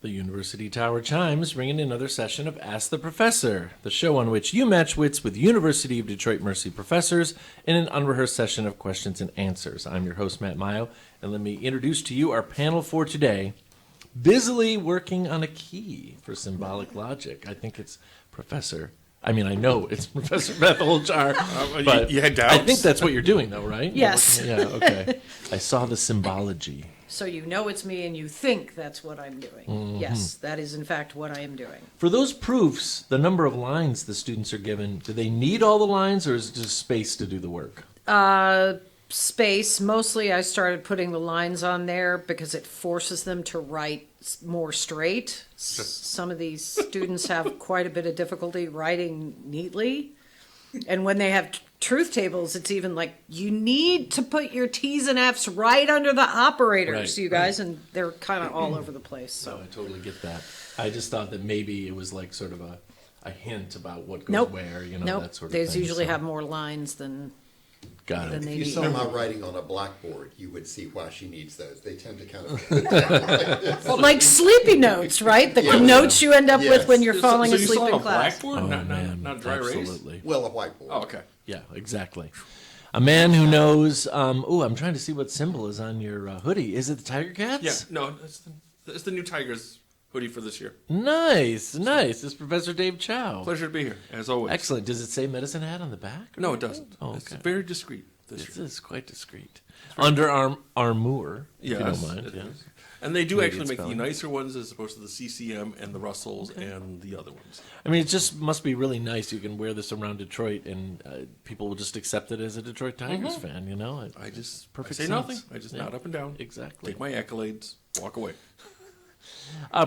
The University Tower chimes ring in another session of Ask the Professor, the show on which you match wits with University of Detroit Mercy professors in an unrehearsed session of questions and answers. I'm your host, Matt Maggio, and let me introduce to you our panel for today, busily working on a key for symbolic logic. I think it's I know it's Professor Beth Oljar, but you had doubts? I think that's what you're doing, though, right? Yes. Yeah, okay. I saw the symbology. So you know it's me and you think that's what I'm doing. Mm-hmm. Yes, that is in fact what I am doing. For those proofs, the number of lines the students are given, do they need all the lines or is it just space to do the work? Space. Mostly I started putting the lines on there because it forces them to write more straight. Some of these students have quite a bit of difficulty writing neatly. And when they have truth tables, it's even like, you need to put your T's and F's right under the operators, Right, you guys, and they're kind of all over the place. So I totally get that. I just thought that maybe it was like sort of a hint about what goes nope, where, nope. that sort of They thing. usually So, have more lines than got it. than they If you need. saw my writing on a blackboard, you would see why she needs those. They tend to kind of... Like sleepy notes, right? The Yeah. notes you end up Yes. with when you're falling so you asleep saw in a class. blackboard, Oh, not man, not dry erase. absolutely. Well, a whiteboard. Oh, okay. Yeah, exactly. A man who knows, I'm trying to see what symbol is on your hoodie. Is it the Tiger Cats? Yeah, no, it's the new Tigers hoodie for this year. Nice. It's Professor Dave Chow. Pleasure to be here, as always. Excellent. Does it say medicine hat on the back? No, it doesn't. Oh, It's okay. very discreet this This year. is quite discreet. Underarm armour, if you Yes, don't mind. it Yeah. is. And they do Maybe actually it's make the spelling. nicer ones as opposed to the CCM and the Russells and the other ones. I mean, it just must be really nice. You can wear this around Detroit, and people will just accept it as a Detroit Tigers fan. You know, I just Perfect I say sense. nothing. I just Yeah. nod up and down. Exactly. Take my accolades, walk away.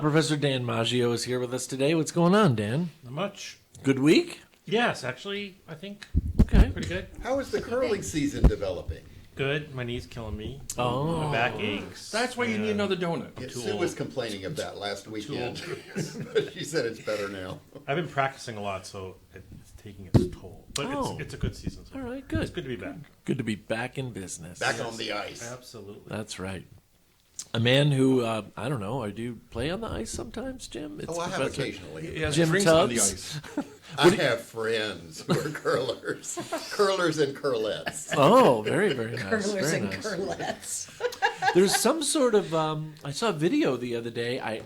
Professor Dan Maggio is here with us today. What's going on, Dan? Not much. Good week. Yes, actually, I think Okay. pretty good. How is the curling season developing? Good. My knee's killing me. Oh. My back aches. That's why you need and another donut. Yeah, Too Sue old. was complaining of that last weekend. old. But she said it's better now. I've been practicing a lot, so it's taking its toll. But Oh. it's a good season. So All right, good. It's good to be back. Good to be back in business. Back on the ice. Absolutely. That's right. A man who, I don't know, do you play on the ice sometimes, Jim? It's Oh, I have Professor- occasionally. He has Jim drinks on the Tubbs? ice. I have friends who are curlers. Curlers and curlettes. Oh, very, very nice. Curlers very and nice. curlettes. There's some sort of, I saw a video the other day,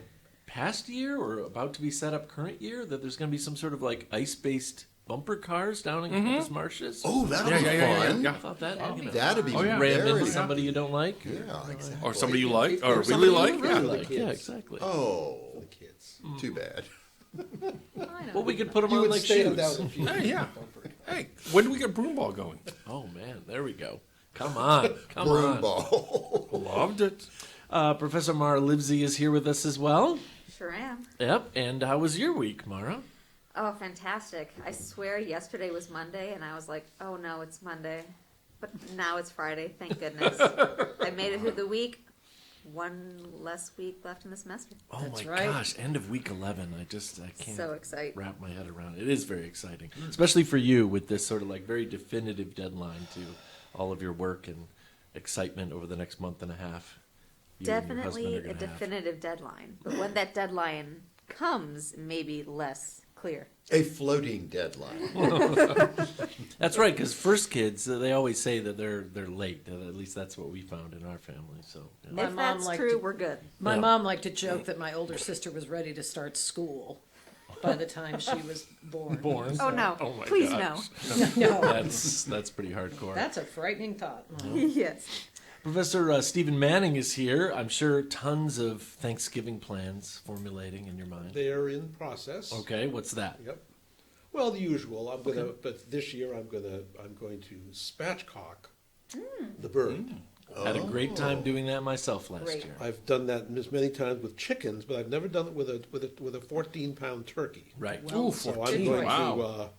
past year or about to be set up current year, that there's going to be some sort of like ice-based bumper cars down in Campus Marshes. Oh, that'll Yeah, be yeah, yeah, fun. I thought that, That'd be Oh, yeah. ram very into fun. somebody you don't like. Yeah, exactly. Or somebody you like, or really Somebody you like. really Yeah. like. Yeah, exactly. Oh, kids. Too bad. Well, we could put them You on would like stand shoes. out if you Hey, yeah. Hey, when do we get broomball going? Oh man, there we go. Come on, come broom on. ball. Loved it. Professor Mara Livezey is here with us as well. Sure am. Yep. And how was your week, Mara? Oh, fantastic. I swear yesterday was Monday, and I was like, oh no, it's Monday. But now it's Friday, thank goodness. I made it through the week. One less week left in the semester. Oh That's my right. gosh, end of week 11. I can't So excited. wrap my head around it. It is very exciting, especially for you with this sort of like very definitive deadline to all of your work and excitement over the next month and a half. You and your husband Definitely are a gonna have. definitive deadline. But when that deadline comes, maybe less clear. A floating deadline. That's right, because first kids, they always say that they're late. At least that's what we found in our family. So yeah. My if mom that's liked true, to- we're good. My Yeah. mom liked to joke that my older sister was ready to start school by the time she was born. Oh no, Oh my please gosh. No, That's pretty hardcore. that's a frightening thought. no. Yes. Professor Stephen Manning is here. I'm sure tons of Thanksgiving plans formulating in your mind. They are in process. Okay, what's that? Yep. Well, the usual. But this year I'm going to spatchcock the bird. Had a great time doing that myself last Great. year. I've done that as many times with chickens, but I've never done it with a 14-pound turkey. Right. Ooh, So I'm 14. going Wow.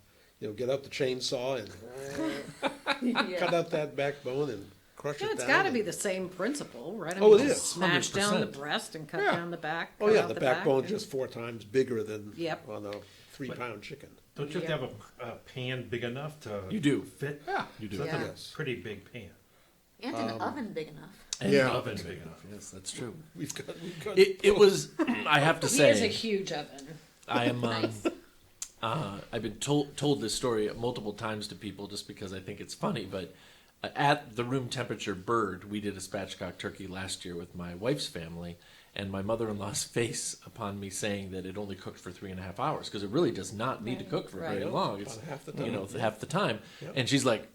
to get out the chainsaw and cut out that backbone and crush Yeah, it it's down. got to and- be the same principle, right? I Oh, mean, it is. Smash down the 100%. breast and cut Yeah. down the back. Oh cut yeah, out the back. backbone's just 4 times bigger than Yep. on a 3-pound chicken. Don't you have to have a pan big enough to You do. fit? Yeah, You do. So that's Yeah. a Yes. pretty big pan. And an oven big enough. And Yeah. the oven big enough. Yes, that's true. We've got. It was, I have to He has a say, huge oven. I am, Nice. I've been told this story multiple times to people just because I think it's funny, but at the room temperature bird, we did a spatchcock turkey last year with my wife's family, and my mother-in-law's face upon me saying that it only cooked for 3.5 hours, because it really does not need to cook for very Right. long. It's, About half the you know, time, yeah. half the time. Yep. And she's like,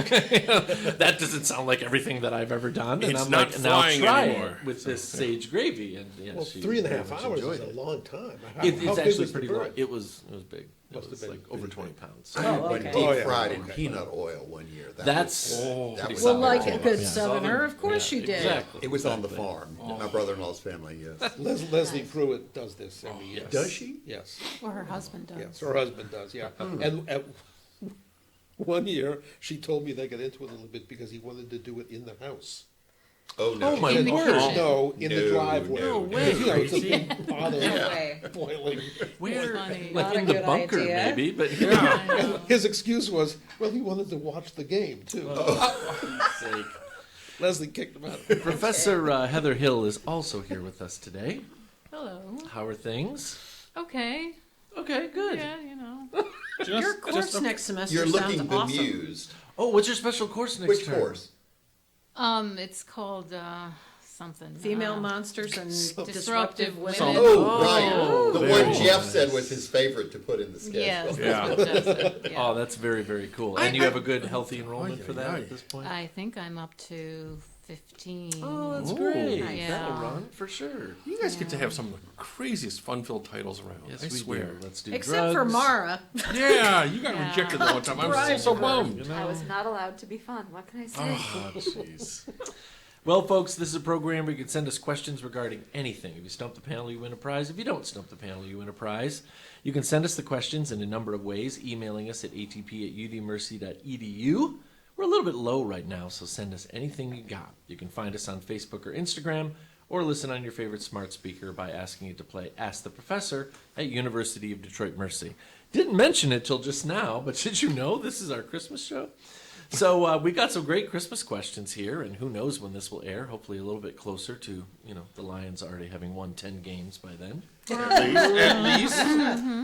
that doesn't sound like everything that I've ever done. And It's I'm not like, now flying try anymore. it with this sage gravy. And yeah, Well, she 3.5 very much hours enjoyed is a it. long time. How It's big actually was the pretty long. bird? It was big. It Must was have like been over big. 20 pounds. Oh, But okay. deep Oh, yeah. fried in Okay. peanut oil one year. That's- that was Well, like a amazing. good Yeah. southerner, of course you did. Exactly. It was on the farm. My brother-in-law's family, yes. Leslie Pruitt does this every year. Does she? Yes. Or her husband does. Yes, her husband does, yeah. And at one year, she told me they got into it a little bit because he wanted to do it in the house. Oh, no. Oh, my In the word. kitchen. No, in the No, driveway. no way. You know, it's a big pot No of way. boiling. Where? Funny. Like Not a in the good bunker, idea. maybe. But And his excuse was, well, he wanted to watch the game, too. sake. Leslie kicked him out. Professor Heather Hill is also here with us today. Hello. How are things? Okay. Okay, good. Yeah, you know. Your course next semester You're sounds looking awesome. bemused. Oh, what's your special course next Which term? course? It's called something. Female monsters and disruptive women. Oh, right. The very one Jeff nice. said was his favorite to put in the schedule. Yes. Yeah. That's what does it, yeah. Oh, that's very, very cool. And you have a good, healthy enrollment for that at this point? I think I'm up to 15. Oh, that's Ooh. great. Nice. That'll Yeah. run for sure. You guys get to have some of the craziest fun-filled titles around. Yes, I we swear. do. Let's do Except for drugs. Mara. Yeah, you got Yeah. rejected that one time. I'm Right. so bummed. You know? I was not allowed to be fun. What can I say? Oh, jeez. Well, folks, this is a program where you can send us questions regarding anything. If you stump the panel, you win a prize. If you don't stump the panel, you win a prize. You can send us the questions in a number of ways, emailing us at atp@udmercy.edu. We're a little bit low right now, so send us anything you got. You can find us on Facebook or Instagram, or listen on your favorite smart speaker by asking it to play Ask the Professor at University of Detroit Mercy. Didn't mention it till just now, but did you know this is our Christmas show? So we got some great Christmas questions here, and who knows when this will air. Hopefully a little bit closer to, the Lions already having won 10 games by then. At least.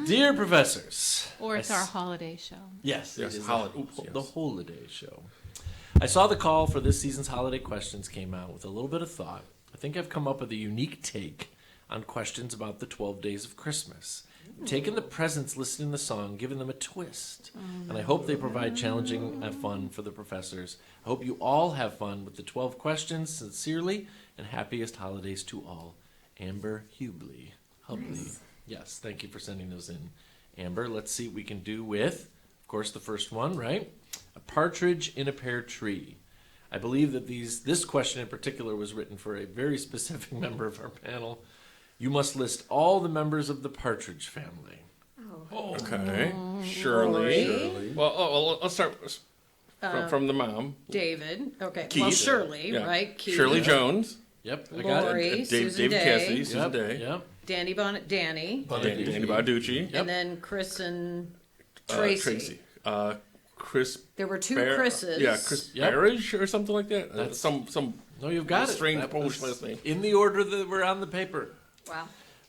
Dear professors. Or it's our holiday show. Yes, Yes, it is holiday- the yes. holiday show. I saw the call for this season's holiday questions came out with a little bit of thought. I think I've come up with a unique take on questions about the 12 days of Christmas. Taking the presents listed in the song, giving them a twist. And I hope they provide challenging fun for the professors. I hope you all have fun with the 12 questions. Sincerely, and happiest holidays to all. Amber Hubley. Yes, thank you for sending those in, Amber. Let's see what we can do with, of course, the first one, right? A partridge in a pear tree. I believe that this question in particular was written for a very specific member of our panel. You must list all the members of the partridge family. Okay. Shirley. Well, let's start from the mom. David. Okay. Keith. Well, Shirley, Yeah. right? Keith. Shirley Jones. Yep, I got it. Lori, Susan David Day. Cassidy. Susan Yep, Day. yep. Danny Bonnet, Danny. Danny Bauducci. And then Chris and Tracy. Chris. There were two Bar- Chris's. Yeah, Chris Yep. Barrage or something like that. That's- Some No, you've got it. strange That Polish was last name. in the order that were on the paper. Wow.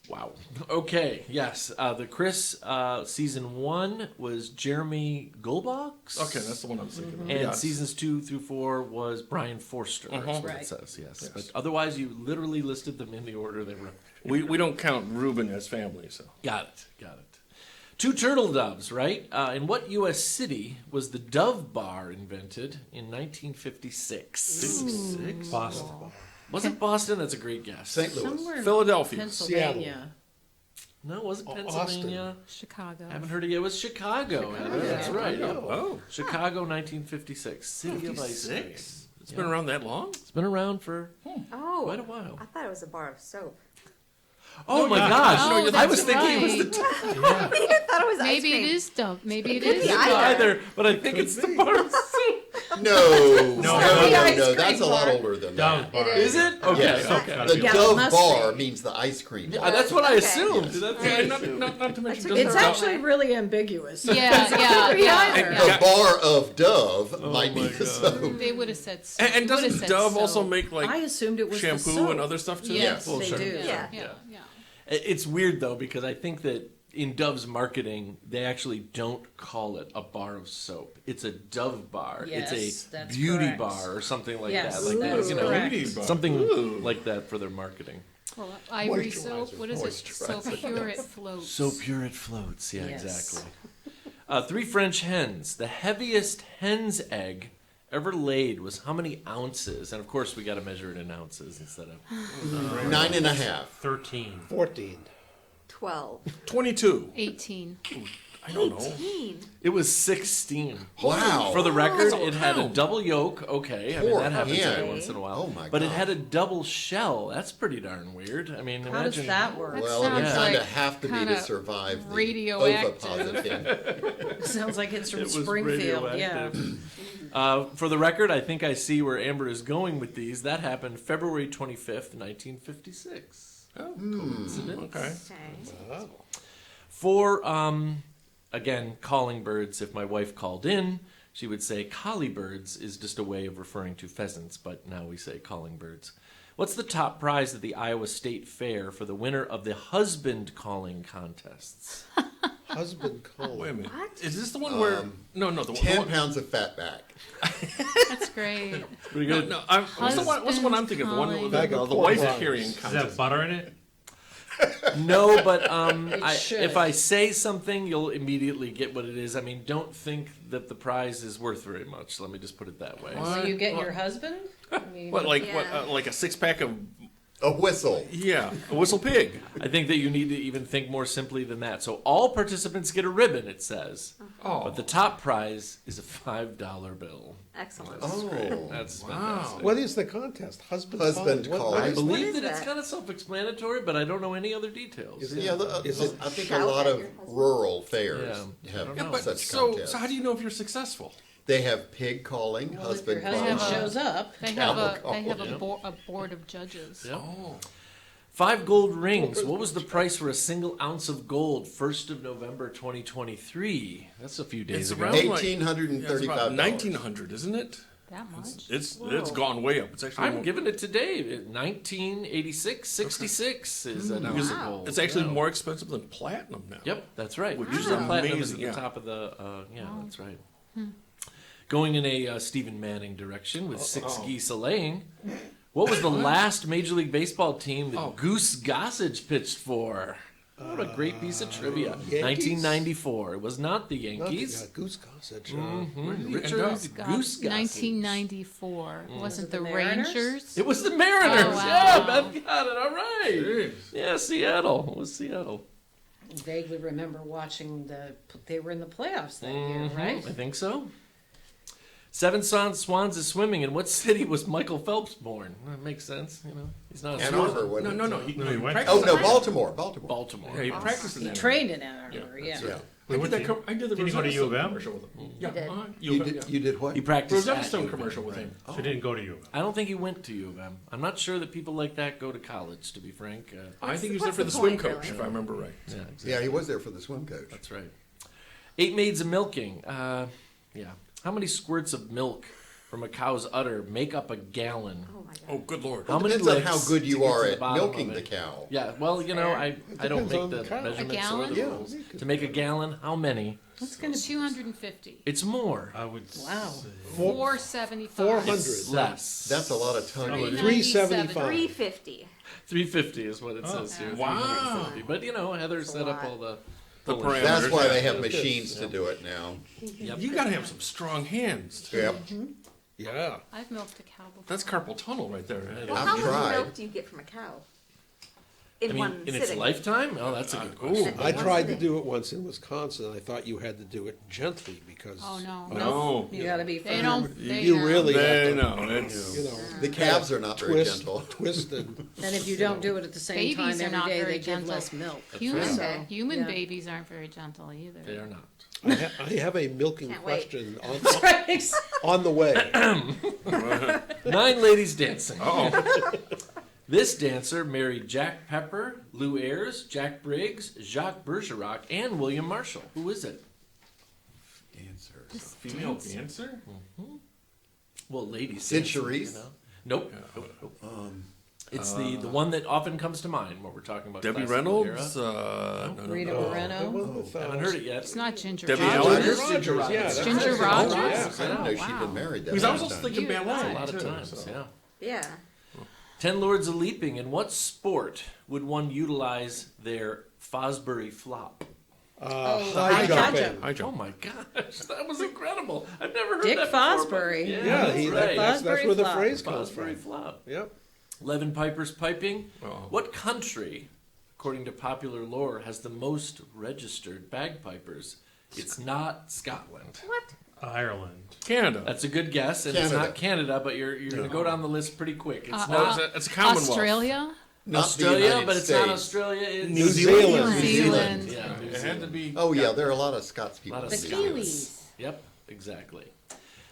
Wow. Okay, yes. The Chris season 1 was Jeremy Goldbox. Okay, that's the one I was thinking of. And Yes. seasons 2 through 4 was Brian Forster, is what Right. it says, yes. Yes. But otherwise, you literally listed them in the order they were. We don't count Reuben as family, so. Got it. Two turtle doves, right? In what U.S. city was the Dove Bar invented in 1956? Boston. Was it Boston? That's a great guess. St. Louis. Somewhere in Philadelphia. Pennsylvania. No, was it Austin. Pennsylvania? Chicago. Haven't heard it yet. It was Chicago. Heather. That's right. Oh, Chicago, 1956. City of Ice Cream. 56? It's been around that long? It's been around for Oh. quite a while. I thought it was a bar of soap. Oh my gosh! Oh, I that's was thinking it was the right. I thought it was ice Maybe cream. it is Dove. Maybe it Could is. be Dove. either. either, but I think it's the bar of soup. No, ice cream that's a lot bar. older than Dove that. bar. Is it? Okay. Yes. Okay. The Yeah, it Dove must bar be. means the ice cream. That's what I Okay. assumed. Yes. That's Yeah, what I not, assumed. not to mention took Dove it It's the wrong actually way. really ambiguous. Yeah, Be yeah, either. yeah. The bar of Dove might be the soap. They would have said. and it would've doesn't said Dove also soap. make like I assumed it was the shampoo soap. and other stuff too? Yes, They sure. do. Yeah. Yeah, yeah. It's weird though because I think that in Dove's marketing, they actually don't call it a bar of soap. It's a Dove bar. Yes, it's a that's beauty correct. bar or something like Yes, that. Like that is correct. Beauty bar. something like that for their marketing. Well, ivory soap. What is it? So pure it floats. So pure it floats. Yeah, Yes. exactly. 3 French hens. The heaviest hen's egg ever laid was how many ounces? And of course, we got to measure it in ounces instead of. 9.5. 13. 14. 12. 22. 18. I don't know. 18. It was 16. Wow. For the record, That's a it had a pound. double yolk. Okay, I mean Poor that happens hen. every once in a while. Oh, my But it God. had a double shell. That's pretty darn weird. I mean, How imagine does that work? That Well, it would sounds kind of like have to be to kinda survive the radioactive. ovipositing. Sounds like it's from It was Springfield. Yeah. radioactive. For the record, I think I see where Amber is going with these. That happened February 25th, 1956. Oh, Coincidence? okay. Okay. For, again, calling birds, if my wife called in, she would say collie birds is just a way of referring to pheasants, but now we say calling birds. What's the top prize at the Iowa State Fair for the winner of the husband calling contests? Husband calling. Wait a minute. What? Is this the one where? No, the 10 one. pounds of fat back. That's great. Pretty No, good. no. What's the one I'm thinking of? The one with Bag the of wife pork carrying Does that contest. have butter in it? No, but should. if I say something, you'll immediately get what it is. I mean, don't think that the prize is worth very much. Let me just put it that way. So you get your husband? I mean, What, like Yeah. what? Like a 6-pack of A whistle. a whistle pig. I think that you need to even think more simply than that. So all participants get a ribbon, it says. Oh, But the top prize is a $5 bill. Excellent. Oh. That's wow. fantastic. What is the contest? Husband Husband calling. calling. I What believe is that it's that? kind of self-explanatory, but I don't know any other details. Is it- Yeah, Is it- I think a Shout lot at of your husband? rural fairs Yeah. have Yeah, But such so contests. how do you know if you're successful? They have pig calling, well, if husband your husband calling. shows up, They Cow have a calling. a board of judges. Yeah. Oh, 5 gold rings. What was the price for a single ounce of gold? 1st of November, 2023. That's a few days It's ago. around like- $1,835. 1900, isn't it? That much. It's gone way up. It's actually I'm giving it today. 1986, 66 is an ounce of Wow. gold. It's actually Yeah. more expensive than platinum now. Yep, that's right. Which is Usually platinum is at amazing, the yeah. top of the. That's right. Going in a Stephen Manning direction with 6 geese a laying. What was the last Major League Baseball team that Goose Gossage pitched for? What a great piece of trivia. Yankees? 1994. It was not the Not the, Yankees. Goose Gossage. Richard Goose Gossage. 1994. Wasn't it the the Mariners? Rangers? It was the Mariners. Oh, wow. Yeah, Beth got it. All right. Jeez. Yeah, Seattle. It was Seattle. I vaguely remember watching they were in the playoffs that year, right? I think so. 7 swans is swimming. In what city was Michael Phelps born? That makes sense. You know, he's not a Ann swimmer. Arbor, wasn't No, it? no, no. He No, he went- practiced Oh, no, in- Baltimore. Baltimore. Yeah, he practiced in He that. trained in Ann Arbor, yeah. Yeah. I did that. I did the Did he go to Rosetta U of Stone M? commercial with him. Yeah, did. U You of M, did, yeah. you did what? He practiced Rosetta at Stone U of M, commercial with right. him. So he didn't go to U of M. I don't think he went to U of M. I'm not sure that people like that go to college, to be frank. I think he was there What's for the the swim point, coach, really? if I remember right. Yeah, exactly. Yeah, he was there for the swim coach. That's right. 8 maids a milking. Yeah. How many squirts of milk from a cow's udder make up a gallon? Oh my god. Oh, good lord. How many Depends on licks how good to you get are to the at bottom milking of the it? cow. Yeah, well, you know, I don't depends make on the the cow. measurements or gallon? the Yeah, rules. you could- To make a gallon, how many? That's gonna 250. It's more. I would Wow. say 475. 400. It's less. That's a lot of tongue. 375. 350. 350 is what it says here. wow. 350. But you know, Heather set up lot. all the The pulling. parameters. That's why yeah. they have machines to do it now. You got to have some strong hands. Yep. Yeah. I've milked a cow before. That's carpal tunnel right there. Well, I've how much tried. milk do you get from a cow? in one in its sitting. lifetime? Oh, that's a good question. I tried to do it once in Wisconsin. I thought you had to do it gently because Oh, no. No. You gotta be They firm. don't, they you know. really They have know. to, It's, you know, The calves are not very gentle. twist and And if you don't do it at the same Babies time are every not day, very they give gentle. less milk. Human, So, human yeah. babies aren't very gentle either. They are not. I have a milking Can't wait. question Right. on the way. 9 ladies dancing. oh, This dancer married Jack Pepper, Lou Ayres, Jack Briggs, Jacques Bergerac, and William Marshall. Who is it? Dancers. female dancer? Well, ladies. Centuries? dancing, you know? Nope. It's the one that often comes to mind when we're talking about Debbie classical Reynolds? era. No, no, Rita no. Moreno. Haven't heard it yet. It's not Ginger Debbie Rogers. Allen? It is Ginger Rogers. Yeah, that's Ginger right. Rogers? Yeah. I didn't know Oh, she'd wow. been married that Because I was many also times. thinking You- ballet. A lot of too, times, so. yeah. Yeah. 10 Lords of Leaping. In what sport would one utilize their Fosbury flop? High jumping. I Oh jump. my gosh, that was incredible. I've never heard Dick that before, but- Fosbury. Yeah, Yeah, that's he, right. that's where the Fosbury phrase comes Fosbury from. flop. Yep. 11 Pipers Piping. Oh. What country, according to popular lore, has the most registered bagpipers? It's not Scotland. What? Ireland. Canada. That's a good guess, and it's Canada. not Canada, but you're going to go down the list pretty quick. It's No, not it's a Commonwealth. Australia? Not the Australia, United but it's not States. Australia. It's New Zealand. New Zealand. Yeah, New It had Zealand. to be. Oh, yeah, there are a lot of Scots A people. lot of in The New Zealand. Kiwis. Yep, exactly.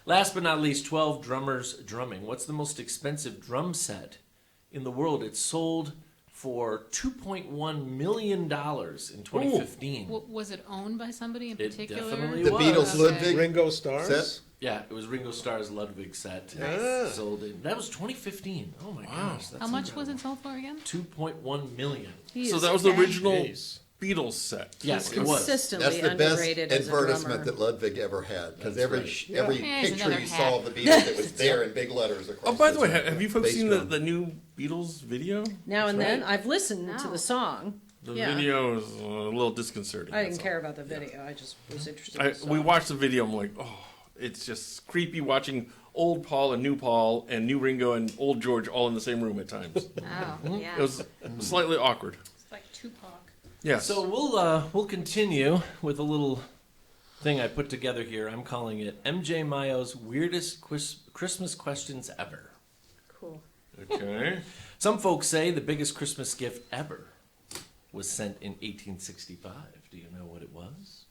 Last but not least, 12 drummers drumming. What's the most expensive drum set in the world? It sold for $2.1 million in 2015. Was it owned by somebody in It particular? definitely The was. Beatles, Okay. Ludwig. Ringo Starr's. Set? Yeah, it was Ringo Starr's Ludwig set. Nice. Sold in. That was 2015. Oh my gosh. That's How much was incredible. it sold for again? 2.1 million. So that was the original Jeez. Beatles set. Yes, it was. Consistently That's the best underrated as a advertisement drummer. that Ludwig ever had. Because That's every right. every Yeah, it's picture another you hat. saw of the Beatles, it was there in big letters across. Oh, by the way, drum. have you folks Bass seen drum. the new Beatles video? Now and then, right. I've listened to No. the song. The Yeah. video is a little disconcerting. I didn't that's care about the video. I just was interested. in the We song. watched the video. I'm like, oh, it's just creepy watching old Paul and new Ringo and old George all in the same room at times. Oh, yeah. It was slightly awkward. It's like Tupac. Yes. So we'll continue with a little thing I put together here. I'm calling it MJ Mayo's weirdest Christmas questions ever. Cool. Okay. Some folks say the biggest Christmas gift ever was sent in 1865. Do you know what it was?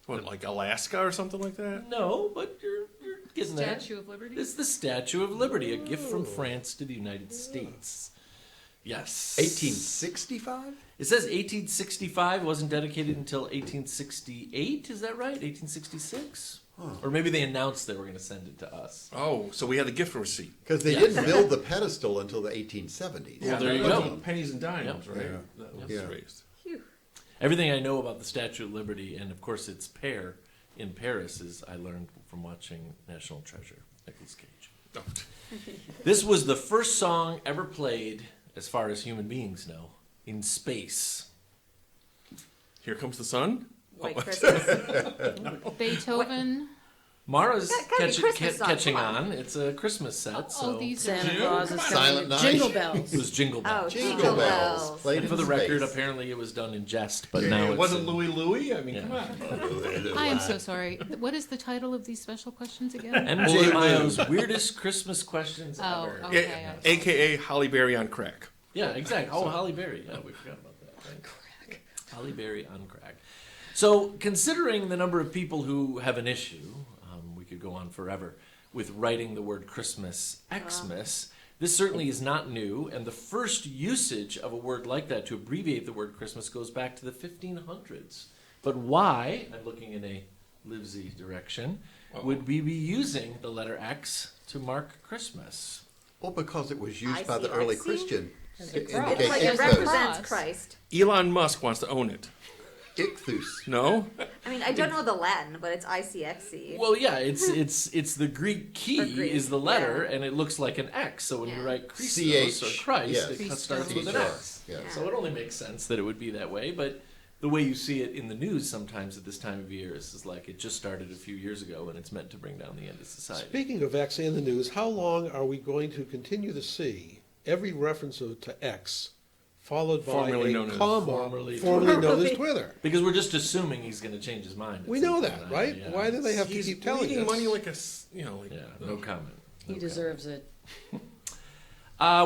What, like Alaska or something like that? No, but you're getting there. Statue of Liberty? It's the Statue of Liberty, a gift from France to the United States. Yes. 1865? It says 1865, wasn't dedicated until 1868. Is that right? 1866? Or maybe they announced they were going to send it to us. Oh, so we had a gift receipt. Because they didn't build the pedestal until the 1870s. Well, there you that was go. when pennies and dimes, Yep. right? Yeah. That was Yeah. raised. Phew. Everything I know about the Statue of Liberty, and of course its pair in Paris, is I learned from watching National Treasure, Nicolas Cage. Oh. This was the first song ever played, as far as human beings know, in space. Here Comes the Sun? White Christmas. Beethoven. Mara's Gotta be Christmas songs, catching come on. on. It's a Christmas set, so Oh, these Santa are. Claus is Silent coming. Night. Jingle it bells. was Jingle Oh, Bells. Jingle Bells. Played And for in the record, space. apparently it was done in jest, but now it it's wasn't in- Louie. I mean, Yeah. come on. I am so sorry. What is the title of these special questions again? MJ Mayo's weirdest Christmas questions Oh, ever. okay. Yeah, AKA Holly Berry on crack. Yeah, exactly. Oh, Holly Berry. Yeah, we forgot about that. Right? Crack. Holly Berry on crack. So, considering the number of people who have an issue, we could go on forever, with writing the word Christmas, Xmas, this certainly is not new, and the first usage of a word like that to abbreviate the word Christmas goes back to the 1500s. But why, I'm looking in a Livezey direction, would we be using the letter X to mark Christmas? Well, because it was used by the early ICXC? Christian. As a to cross. It's indicate like it Ixos. represents Cross. Christ. Elon Musk wants to own it. Ichthus. No? I mean, I don't know the Latin, but it's ICXC. Well, yeah, it's the Greek key Or Greek, is the letter, yeah. and it looks like an X. So when you Yeah. write Christos CH, or Christ, yes. it starts with an CHR, X. yes. So it only makes sense that it would be that way. But the way you see it in the news sometimes at this time of year is like it just started a few years ago, and it's meant to bring down the end of society. Speaking of X and the news, how long are we going to continue to see every reference to X followed by Formerly a known as- comma, Formerly formerly known as Twitter. Because we're just assuming he's going to change his mind. at We some know point, that, right? Yeah. Why do they have to He's keep telling bleeding us? money like a, like. Yeah, no comment. He deserves it.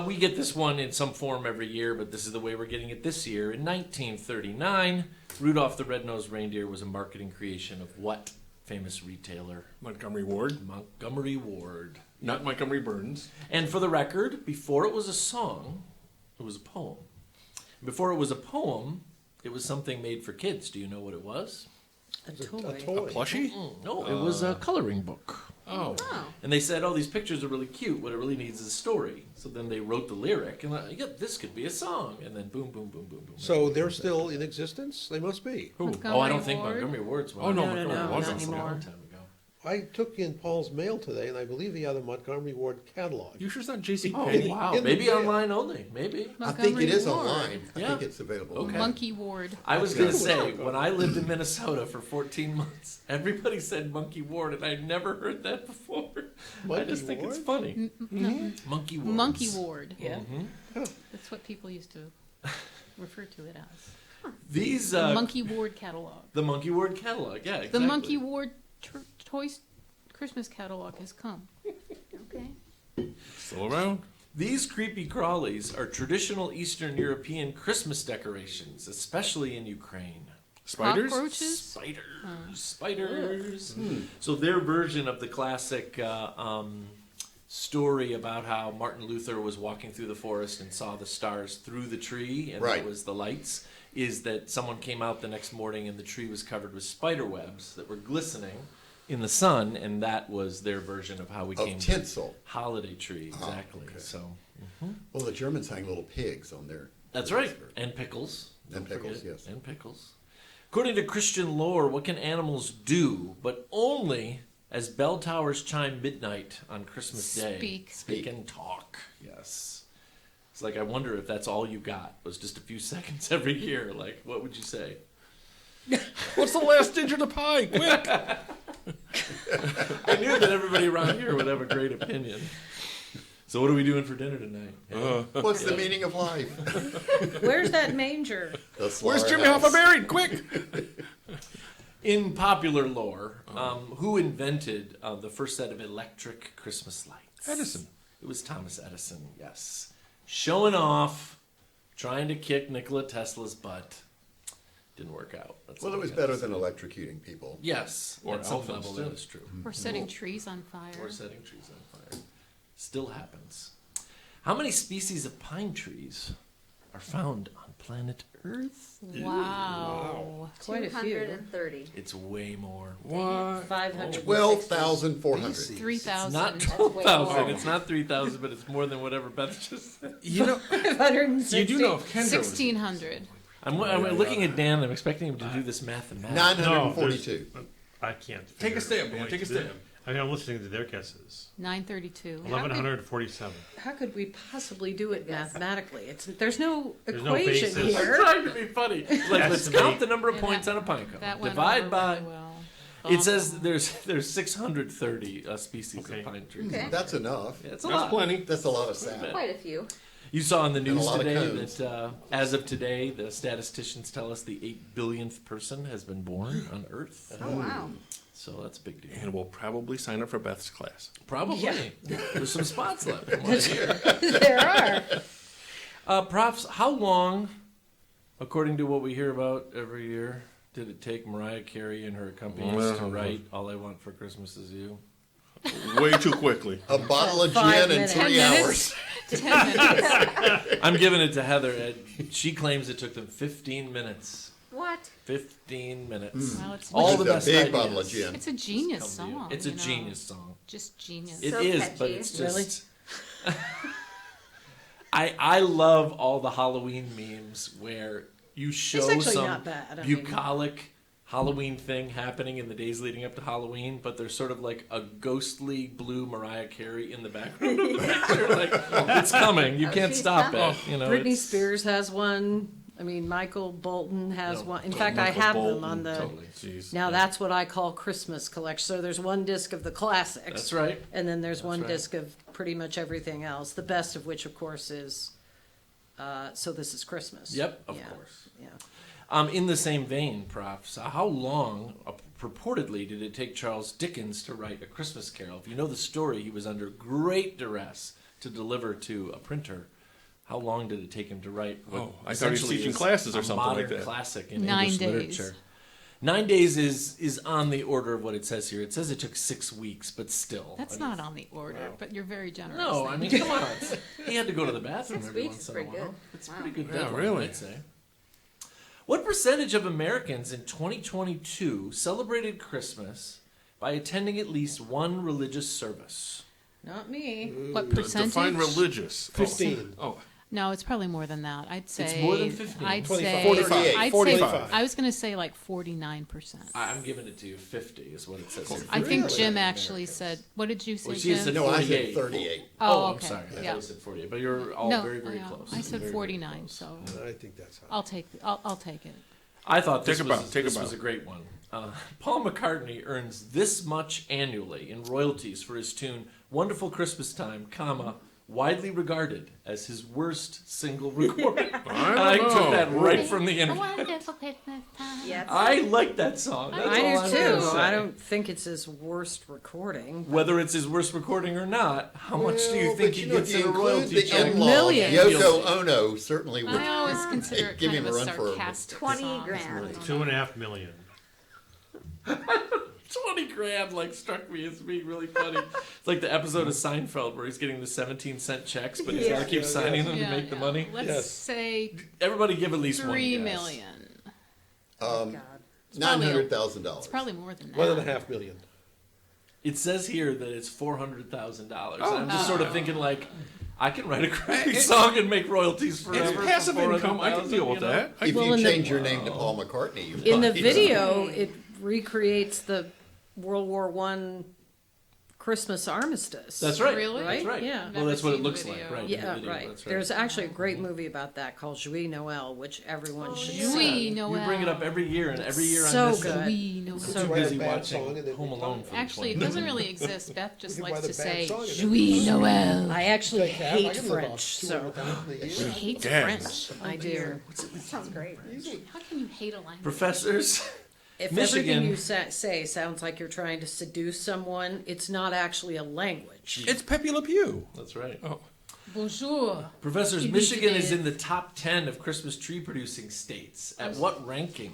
We get this one in some form every year, but this is the way we're getting it this year. In 1939, Rudolph the Red-Nosed Reindeer was a marketing creation of what famous retailer? Montgomery Ward, Montgomery Ward. not Montgomery Burns. And for the record, before it was a song, it was a poem. Before it was a poem, it was something made for kids. Do you know what it was? A toy. A toy. Plushie? No, it was a coloring book. Oh. Oh, And they said, oh, these pictures are really cute. What it really needs is a story. So then they wrote the lyric, and yeah, this could be a song. And then boom, boom, boom, boom, boom. So they're still in existence? They must be. Oh, I Montgomery don't think Ward? Montgomery Ward's one. Oh, no, No, Montgomery no, Ward's not not anymore. A long time ago. I took in Paul's mail today, and I believe he had a Montgomery Ward catalog. You sure it's not J.C. Oh, Penney? wow. In the Maybe mail. online only. Maybe. I think it is Montgomery Ward. online. I Yeah. think it's available. Okay. Monkey Ward. I was going to say, when I lived in Minnesota for 14 months, everybody said Monkey Ward, and I'd never heard that before. I Monkey just think it's Ward? funny. Monkey Ward. Monkey Ward. Yeah. That's what people used to refer to it as. These, The Monkey Ward catalog. the Monkey Ward catalog, yeah, exactly. The Monkey Ward Toys Christmas catalog has come. okay. Still around? These creepy crawlies are traditional Eastern European Christmas decorations, especially in Ukraine. Spiders? Cockroaches? Spiders. So their version of the classic story about how Martin Luther was walking through the forest and saw the stars through the tree, and Right. that was the lights, is that someone came out the next morning and the tree was covered with spider webs that were glistening in the sun, and that was their version of how we Of came tinsel. to holiday tree. Exactly. okay. So Well, the Germans hang little pigs on their. that's right. And pickles. And Don't pickles, forget. yes. And pickles. According to Christian lore, what can animals do, but only as bell towers chime midnight on Christmas Day? Speak. Speak and talk. Yes. It's like, I wonder if that's all you got, was just a few seconds every year. Like, what would you say? What's the last digit of pi? Quick! I knew that everybody around here would have a great opinion. So what are we doing for dinner tonight? What's the meaning of life? Where's that manger? The Where's Jimmy slaughterhouse. Hoffa buried? Quick! In popular lore, who invented the first set of electric Christmas lights? Edison. It was Thomas Edison, yes. Showing off, trying to kick Nikola Tesla's butt. Didn't work out. That's Well, all it was I gotta better say. than electrocuting people. Yes, Or at some elephants, level that too. is true. Or setting trees on fire. Or setting trees on fire. Still happens. How many species of pine trees are found on planet Earth? Wow. Quite a few. 230. It's way more. What? 500. BC. 12,400. 3,000. Not That's way 12,000. more. It's not 3,000, but it's more than whatever Beth just said. You know, 560. you do know if Kendra was- 1,600. I'm looking at Dan. I'm expecting him to do this mathematically. 942. I can't. Take a figure stab, out man, what take a to do. stab. I mean, I'm listening to their guesses. 932. 1,147. How could we possibly do it mathematically? There's no There's no equation basis. I'm here. trying to be funny. Like, let's Estimate. count the number of Yeah, points that- on a pine cone. That went Divide over by. really well. It says there's 630 species Okay. of pine trees. Okay. That's enough. Yeah, it's a That's lot. plenty. That's a lot of sap. Quite a few. You saw in the a news lot of today cones. that as of today, the statisticians tell us the 8 billionth person has been born on Earth. Oh, wow. So that's a big deal. And we'll probably sign up for Beth's class. Probably. Yeah. There's some spots left. From what I hear. There are. Profs, how long, according to what we hear about every year, did it take Mariah Carey and her accompanist to write "All I Want for Christmas Is You"? Way too quickly. A bottle of 5 gin in minutes. 3 10 hours. minutes. 10 minutes. I'm giving it to Heather. She claims it took them 15 minutes. What? 15 minutes. Well, it's, All Just the a best big ideas bottle of gin. it's a genius come to you. song. It's a you know. genius song. Just genius. It So is, catchy. but it's just. Really? I love all the Halloween memes where you show actually some not bad, I mean. bucolic Halloween thing happening in the days leading up to Halloween, but there's sort of like a ghostly blue Mariah Carey in the background of the picture. Like, it's coming. You Oh, can't she's stop coming. it. You know, Britney it's- Spears has one. I mean, Michael Bolton has No, one. In oh, fact, I Michael have Bolton, them on the. totally. Jeez. Now that's what I call Christmas collection. So there's one disc of the classics. That's right. And then there's one right. disc of pretty much everything else. The best of which, of course, is So this is Christmas. Yep, of Yeah, course. Yeah. In the same vein, Prof, so how long, purportedly, did it take Charles Dickens to write A Christmas Carol? If you know the story, he was under great duress to deliver to a printer. How long did it take him to write what Oh, I thought he was essentially teaching is classes or a something like modern that. classic in 9 English days. literature? 9 days is on the order of what it says here. It says it took 6 weeks, but still. That's I mean, not on the order, but you're very generous. No, there. I mean, come on. He had to go to the bathroom 6 every weeks once is in a pretty while. good. It's Wow. pretty good Yeah, deadline, really. I'd say. What percentage of Americans in 2022 celebrated Christmas by attending at least one religious service? Not me. What percentage? Define religious. 15. Oh, No, it's probably more than that. I'd say It's more than 15. I'd 25. say 45. I'd 45. say I was going to say like 49%. I'm giving it to you. 50 is what it says here. I think 50% Jim of actually Americans. said. What did you say, Well, she Jim? said No, I said 48. 38. Oh, I'm okay. sorry. I Yeah. thought you said 48, but you're all no, very, very yeah, close. I said Very, very 49, close. so I think that's high. I'll take it. I thought this, Take a bow, was, take a this bow. was a great one. Paul McCartney earns this much annually in royalties for his tune "Wonderful Christmas Time," comma, widely regarded as his worst single recording. I don't took know. that right from the A internet. wonderful Christmas time. Yeah, I like that song. That's I all do I'm too. gonna say. I don't think it's his worst recording. Whether it's his worst recording or not, how much do you Well, think but he know, gets if in you a include royalty the check? in-laws, Millions. Yoko Ono certainly would I always consider it give kind him of a a run for sarcastic 20 song. grand. 2.5 million. 20 grand like struck me as being really funny. It's like the episode of Seinfeld where he's getting the 17-cent checks, but he's got to keep Yeah, signing them Yeah, to make the yeah. money. Let's Yes. say Everybody give at least 3 one guess. million. God. $900,000. It's probably more than that. 1.5 million. It says here that it's $400,000. I'm just sort of thinking like, I can write a crappy song and make royalties forever. it's for passive income. I can deal with 400,000, you know? that. If Well, you in the- change your name to Paul McCartney, you In the might. video, it recreates the World War I Christmas armistice. That's right. Really? That's right. Yeah. Well, that's what it Never looks seen the like, video. right? in Yeah, the video. right. That's There's actually a great movie about that called Jouy Noel, which everyone should see. Jouy Noel. You bring it up every year, and every year So I miss good. it. Jouy Noel. I'm So too write a busy bad song watching and then Home we Alone talk. for Actually, it 20 doesn't really exist. Beth just We can likes buy to the bad say song and then Jouy Noel. I actually Take half. I hate can live off French, so 200,000 a She year. hates Gas. French. I do. Sounds great. How can you hate a language? Professors, If Michigan. everything you say sounds like you're trying to seduce someone, it's not actually a language. It's Pepe Le Pew. That's right. Oh, Bonjour. Professors, It Michigan is- is in the top 10 of Christmas tree producing states. At what ranking?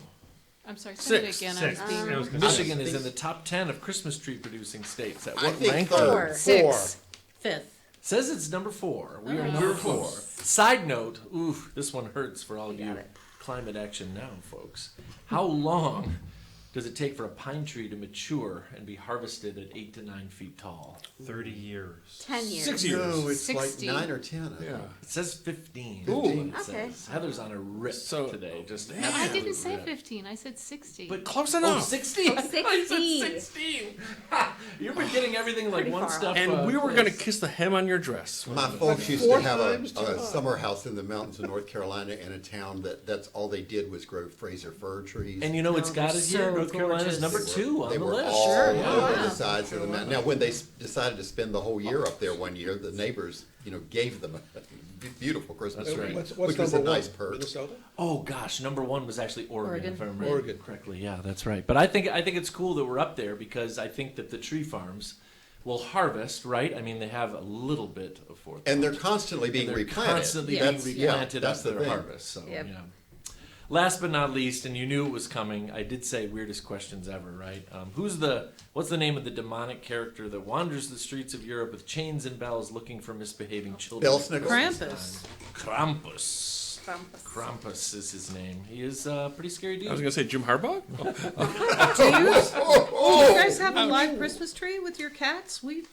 I'm sorry, say it Six. again. Six. I was being I was gonna say Michigan is six. in the top 10 of Christmas tree producing states. At I what think ranking? third. Six. Fifth. Says it's number 4. We are Oh. number 4. Side note, ooh, this one hurts for all of You you got it. climate action now, folks. How long does it take for a pine tree to mature and be harvested at 8 to 9 feet tall? 30 years. 10 years. 6 years. No, it's 60. like 9 or 10. I Yeah. think. It says 15. Ooh. That's what it Okay. says. Heather's on a rip So- today. Just I absolute didn't say rip. 15. I said 60. But Close Oh, enough. 60? I thought you said 16. 16. Ha! You've been getting everything like Pretty one far stuff. And we were going to close. kiss the hem on your dress. My folks used to 4 have times too a high. summer house in the mountains of North Carolina in a town that's all they did was grow Fraser fir trees. And you know what's Oh, got they're it here? so North Carolina's gorgeous. number 2 on they the were list. all Sure, over yeah. the sides of the mountain. Now, when they decided to spend the whole year up there one year, the neighbors, gave them a beautiful Christmas That's tree, right. What's which was a number nice one? perk. Minnesota? Oh gosh, number 1 was actually Oregon, Oregon. if I remember Oregon. correctly. Yeah, that's right. But I think it's cool that we're up there because I think that the tree farms will harvest, right? I mean, they have a little bit of forethought. And they're constantly being They're replanted. constantly Yes. being Yeah, replanted that's after the their thing. harvest. So, Yep. yeah. Last but not least, and you knew it was coming, I did say weirdest questions ever, right? What's the name of the demonic character that wanders the streets of Europe with chains and bells looking for misbehaving children? Belsnickel? Krampus. Krampus. Krampus. Krampus is his name. He is a pretty scary dude. I was going to say Jim Harbaugh. Do you guys have a live Christmas tree with your cats? We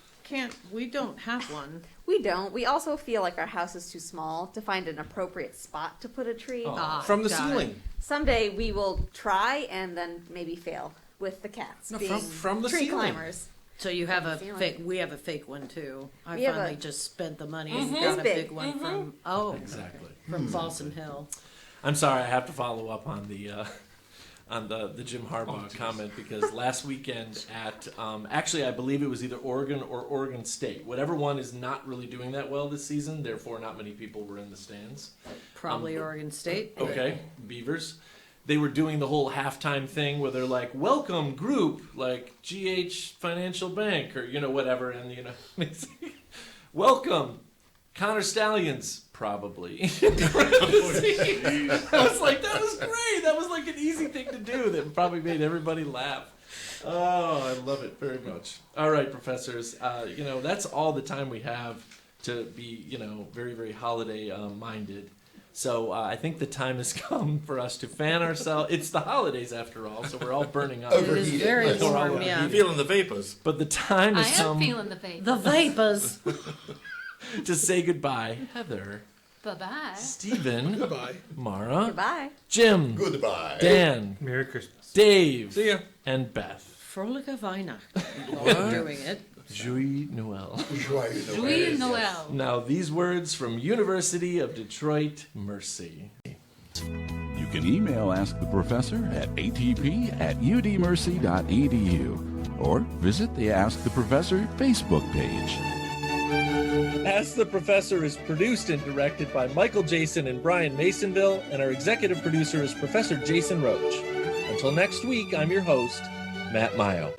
don't have one. We don't. We also feel like our house is too small to find an appropriate spot to put a tree. Oh. From the got it. ceiling. Someday we will try and then maybe fail with the cats No, being from the tree ceiling. climbers. So you have a Ceiling. fake. We have a fake one too. I We have finally a- just spent the money and It's got a big. big one Mhm. from Exactly. from Balsam Hill. I'm sorry, I have to follow up on the on the Jim Harbaugh comment, because last weekend at actually I believe it was either Oregon or Oregon State. Whatever one is not really doing that well this season, therefore not many people were in the stands. Probably Oregon State. Okay, Beavers. They were doing the whole halftime thing where they're like, welcome group, like GH Financial Bank, or, whatever. And, welcome Connor Stallions, probably. I was like, that was great. That was like an easy thing to do that probably made everybody laugh. Oh, I love it very much. All right, professors. That's all the time we have to be, very, very holiday minded. So I think the time has come for us to fan ourselves. It's the holidays after all, so we're all burning up. It is very warm, yeah. I'm feeling the vapors. But the time I has am come feeling the vape. The vapors. to say goodbye. Heather, Bye-bye. Stephen, Goodbye. Mara, Bye. Jim, Goodbye. Dan, Merry Christmas. Dave, See ya. and Beth. Frolic of Weihnacht. While I'm doing it. Joyeux Noël. Louis Noel. Now these words from University of Detroit Mercy. You can email Ask the Professor at atp@udmercy.edu or visit the Ask the Professor Facebook page. Ask the Professor is produced and directed by Michael Jason and Brian Masonville, and our executive producer is Professor Jason Roach. Until next week, I'm your host, Matt Mayo.